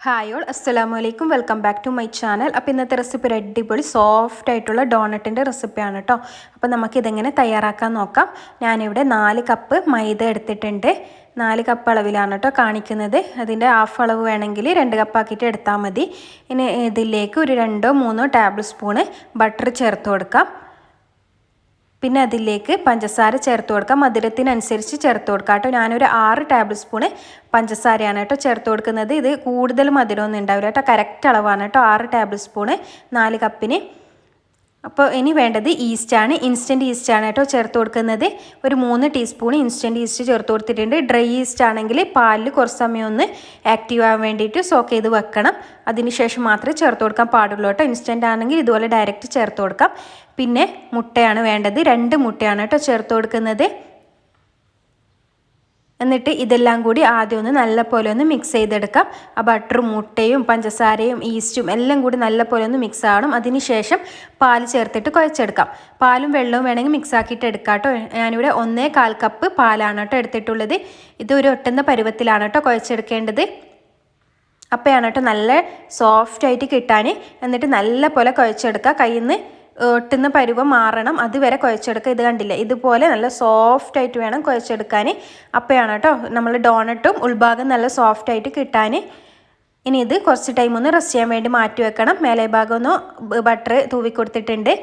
Hi all, അസ്സലാമു അലൈക്കും. Welcome back to my channel. അപ്പോൾ ഇന്നത്തെ റെസിപ്പി ഒരു അടിപൊളി സോഫ്റ്റ് ആയിട്ടുള്ള ഡോണറ്റിൻ്റെ റെസിപ്പിയാണ് കേട്ടോ. അപ്പോൾ നമുക്കിതെങ്ങനെ തയ്യാറാക്കാൻ നോക്കാം. ഞാനിവിടെ 4 കപ്പ് മൈദ എടുത്തിട്ടുണ്ട്. 4 കപ്പ് അളവിലാണ് കേട്ടോ കാണിക്കുന്നത്. അതിൻ്റെ ഹാഫ് അളവ് വേണമെങ്കിൽ 2 കപ്പാക്കിയിട്ട് എടുത്താൽ മതി. ഇനി ഇതിലേക്ക് ഒരു 2-3 ടേബിൾ സ്പൂണ് ബട്ടർ ചേർത്ത് കൊടുക്കാം. പിന്നെ അതിലേക്ക് പഞ്ചസാര ചേർത്ത് കൊടുക്കാം. മധുരത്തിനനുസരിച്ച് ചേർത്ത് കൊടുക്കാം കേട്ടോ. ഞാനൊരു 6 ടേബിൾ സ്പൂണ് പഞ്ചസാരയാണ് കേട്ടോ ചേർത്ത് കൊടുക്കുന്നത്. ഇത് കൂടുതൽ മധുരമൊന്നും ഉണ്ടാവില്ല കേട്ടോ, കറക്റ്റ് അളവാണ് കേട്ടോ. 6 ടേബിൾ സ്പൂണ് 4 കപ്പിന്. അപ്പോൾ ഇനി വേണ്ടത് ഈസ്റ്റാണ്. ഇൻസ്റ്റൻറ്റ് ഈസ്റ്റാണ് കേട്ടോ ചേർത്ത് കൊടുക്കുന്നത്. ഒരു 3 ടീസ്പൂൺ ഇൻസ്റ്റൻറ്റ് ഈസ്റ്റ് ചേർത്ത് കൊടുത്തിട്ടുണ്ട്. ഡ്രൈ ഈസ്റ്റ് ആണെങ്കിൽ പാലിൽ കുറച്ച് സമയം ഒന്ന് ആക്റ്റീവ് ആവാൻ വേണ്ടിയിട്ട് സോക്ക് ചെയ്ത് വെക്കണം. അതിനുശേഷം മാത്രമേ ചേർത്ത് കൊടുക്കാൻ പാടുള്ളൂ കേട്ടോ. ഇൻസ്റ്റൻറ്റ് ആണെങ്കിൽ ഇതുപോലെ ഡയറക്റ്റ് ചേർത്ത് കൊടുക്കാം. പിന്നെ മുട്ടയാണ് വേണ്ടത്. 2 മുട്ടയാണ് കേട്ടോ ചേർത്ത് കൊടുക്കുന്നത്. എന്നിട്ട് ഇതെല്ലാം കൂടി ആദ്യം ഒന്ന് നല്ലപോലെ ഒന്ന് മിക്സ് ചെയ്തെടുക്കാം. ആ ബട്ടറും മുട്ടയും പഞ്ചസാരയും ഈസ്റ്റും എല്ലാം കൂടി നല്ലപോലെ ഒന്ന് മിക്സ് ആവണം. അതിനുശേഷം പാൽ ചേർത്തിട്ട് കുഴച്ചെടുക്കാം. പാലും വെള്ളവും വേണമെങ്കിൽ മിക്സ് ആക്കിയിട്ട് എടുക്കാം കേട്ടോ. ഞാനിവിടെ 1/4 കപ്പ് പാലാണ് കേട്ടോ എടുത്തിട്ടുള്ളത്. ഇത് ഒരു ഒട്ടുന്ന പരുവത്തിലാണ് കേട്ടോ കുഴച്ചെടുക്കേണ്ടത്. അപ്പോഴാണ് കേട്ടോ നല്ല സോഫ്റ്റ് ആയിട്ട് കിട്ടാൻ. എന്നിട്ട് നല്ല പോലെ കുഴച്ചെടുക്കുക. കയ്യിൽ നിന്ന് ഒട്ടുന്ന പരുവം മാറണം, അതുവരെ കുഴച്ചെടുക്കുക. ഇത് കണ്ടില്ലേ, ഇതുപോലെ നല്ല സോഫ്റ്റ് ആയിട്ട് വേണം കുഴച്ചെടുക്കാൻ. അപ്പോഴാണ് കേട്ടോ നമ്മൾ ഡോണറ്റും ഉൾഭാഗം നല്ല സോഫ്റ്റ് ആയിട്ട് കിട്ടാൻ. ഇനി ഇത് കുറച്ച് ടൈം ഒന്ന് റെസ്റ്റ് ചെയ്യാൻ വേണ്ടി മാറ്റി വെക്കണം. മേലെ ഭാഗം ഒന്ന് ബട്ടർ തൂവി കൊടുത്തിട്ടുണ്ട്.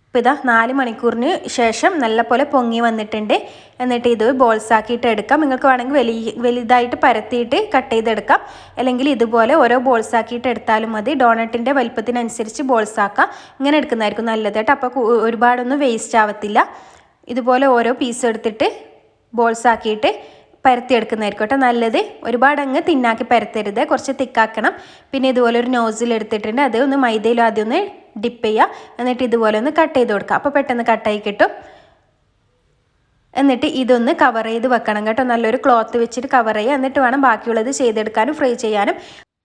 അപ്പോൾ ഇതാ 4 മണിക്കൂറിന് ശേഷം നല്ലപോലെ പൊങ്ങി വന്നിട്ടുണ്ട്. എന്നിട്ട് ഇത് ബോൾസ് ആക്കിയിട്ട് എടുക്കാം. നിങ്ങൾക്ക് വേണമെങ്കിൽ വലുതായിട്ട് പരത്തിയിട്ട് കട്ട് ചെയ്തെടുക്കാം. അല്ലെങ്കിൽ ഇതുപോലെ ഓരോ ബോൾസ് ആക്കിയിട്ട് എടുത്താലും മതി. ഡോണറ്റിൻ്റെ വലിപ്പത്തിനനുസരിച്ച് ബോൾസ് ആക്കാം. ഇങ്ങനെ എടുക്കുന്നതായിരിക്കും നല്ലത് കേട്ടോ. അപ്പോൾ ഒരുപാടൊന്നും വേസ്റ്റ് ആവത്തില്ല. ഇതുപോലെ ഓരോ പീസ് എടുത്തിട്ട് ബോൾസ് ആക്കിയിട്ട് പരത്തിയെടുക്കുന്നതായിരിക്കും കേട്ടോ നല്ലത്. ഒരുപാട് അങ്ങ് തിന്നാക്കി പരത്തരുത്, കുറച്ച് തിക്കാക്കണം. പിന്നെ ഇതുപോലെ ഒരു നോസിൽ എടുത്തിട്ടുണ്ട്. അത് ഒന്ന് മൈദയിൽ ആദ്യം ഒന്ന് ഡിപ്പ് ചെയ്യുക. എന്നിട്ട് ഇതുപോലെ ഒന്ന് കട്ട് ചെയ്ത് കൊടുക്കുക. അപ്പോൾ പെട്ടെന്ന് കട്ടായി കിട്ടും. എന്നിട്ട് ഇതൊന്ന് കവർ ചെയ്ത് വെക്കണം കേട്ടോ. നല്ലൊരു ക്ലോത്ത് വെച്ചിട്ട് കവർ ചെയ്യുക. എന്നിട്ട് വേണം ബാക്കിയുള്ളത് ചെയ്തെടുക്കാനും ഫ്രൈ ചെയ്യാനും.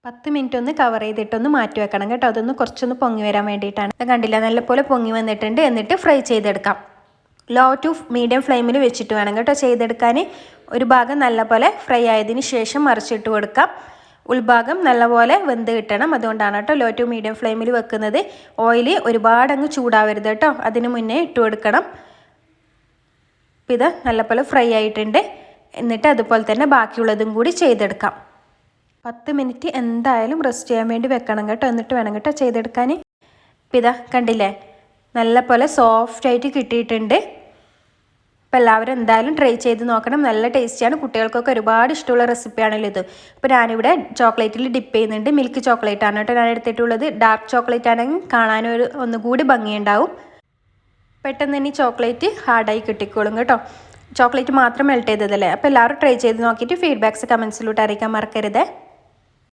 10 മിനിറ്റ് ഒന്ന് കവർ ചെയ്തിട്ടൊന്ന് മാറ്റി വെക്കണം കേട്ടോ. അതൊന്ന് കുറച്ചൊന്ന് പൊങ്ങി വരാൻ വേണ്ടിയിട്ടാണ്. കണ്ടില്ല, നല്ലപോലെ പൊങ്ങി വന്നിട്ടുണ്ട്. എന്നിട്ട് ഫ്രൈ ചെയ്തെടുക്കാം. ലോ ടു മീഡിയം ഫ്ലെയിമിൽ വെച്ചിട്ട് വേണം കേട്ടോ ചെയ്തെടുക്കാൻ. ഒരു ഭാഗം നല്ലപോലെ ഫ്രൈ ആയതിന് ശേഷം മറിച്ചിട്ട് കൊടുക്കാം. ഉൾഭാഗം നല്ലപോലെ വെന്ത് കിട്ടണം. അതുകൊണ്ടാണ് കേട്ടോ ലോ ടു മീഡിയം ഫ്ലെയിമിൽ വെക്കുന്നത്. ഓയിൽ ഒരുപാട് അങ്ങ് ചൂടാവരുത് കേട്ടോ, അതിന് മുന്നേ ഇട്ട് കൊടുക്കണം. അപ്പോൾ ഇത് നല്ലപോലെ ഫ്രൈ ആയിട്ടുണ്ട്. എന്നിട്ട് അതുപോലെ തന്നെ ബാക്കിയുള്ളതും കൂടി ചെയ്തെടുക്കാം. 10 മിനിറ്റ് എന്തായാലും റെസ്റ്റ് ചെയ്യാൻ വേണ്ടി വെക്കണം കേട്ടോ. എന്നിട്ട് വേണം കേട്ടോ ചെയ്തെടുക്കാൻ. അപ്പോൾ ഇതാ കണ്ടില്ലേ, നല്ലപോലെ സോഫ്റ്റായിട്ട് കിട്ടിയിട്ടുണ്ട്. അപ്പോൾ എല്ലാവരും എന്തായാലും ട്രൈ ചെയ്ത് നോക്കണം. നല്ല ടേസ്റ്റിയാണ്. കുട്ടികൾക്കൊക്കെ ഒരുപാട് ഇഷ്ടമുള്ള റെസിപ്പിയാണല്ലോ ഇത്. അപ്പോൾ ഞാനിവിടെ ചോക്ലേറ്റിൽ ഡിപ്പ് ചെയ്യുന്നുണ്ട്. മിൽക്ക് ചോക്ലേറ്റ് ആണ് കേട്ടോ ഞാൻ എടുത്തിട്ടുള്ളത്. ഡാർക്ക് ചോക്ലേറ്റ് ആണെങ്കിൽ കാണാനൊരു ഒന്നുകൂടി ഭംഗിയുണ്ടാവും. പെട്ടെന്ന് തന്നെ ചോക്ലേറ്റ് ഹാർഡായി കിട്ടിക്കോളും കേട്ടോ. ചോക്ലേറ്റ് മാത്രം മെൽറ്റ് ചെയ്തതല്ലേ. അപ്പോൾ എല്ലാവരും ട്രൈ ചെയ്ത് നോക്കിയിട്ട് ഫീഡ്ബാക്ക്സ് കമൻസിലൂടെ അറിയിക്കാൻ മറക്കരുത്.